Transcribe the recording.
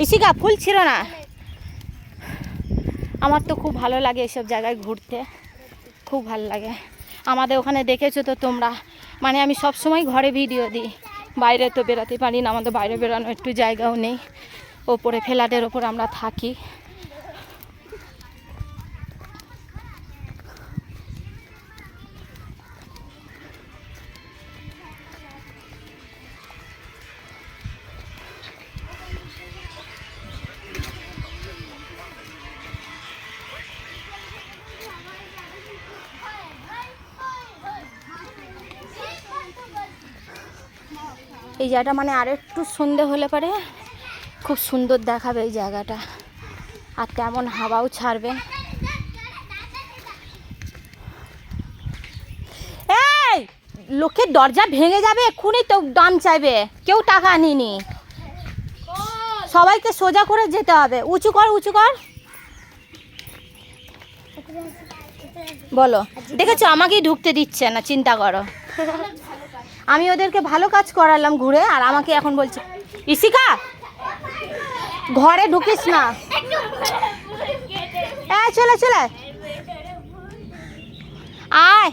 ইশিকা ফুল ছিল না। আমার তো খুব ভালো লাগে এসব জায়গায় ঘুরতে, খুব ভালো লাগে। আমাদের ওখানে দেখেছো তো তোমরা, মানে আমি সব সময় ঘরে ভিডিও দিই, বাইরে তো বেরোতে পারি না, আমাদের বাইরে বেরোনো একটু জায়গাও নেই। ওপরে ফ্ল্যাটের ওপর আমরা থাকি। এই জায়গাটা মানে আর একটু সন্ধে হলে পরে খুব সুন্দর দেখাবে এই জায়গাটা, আর তেমন হাওয়াও ছাড়বে। এই লোকের দরজা ভেঙে যাবে এক্ষুনি, তো দাম চাইবে, কেউ টাকা নিনি, সবাইকে সোজা করে যেতে হবে। উঁচু কর, উঁচু কর। বলো, দেখেছো আমাকেই ঢুকতে দিচ্ছে না, চিন্তা করো। আমি ওদেরকে ভালো কাজ করালাম ঘুরে, আর আমাকে এখন বলছে ইশিকা ঘরে ঢুকিস না। চলে চলে আয়।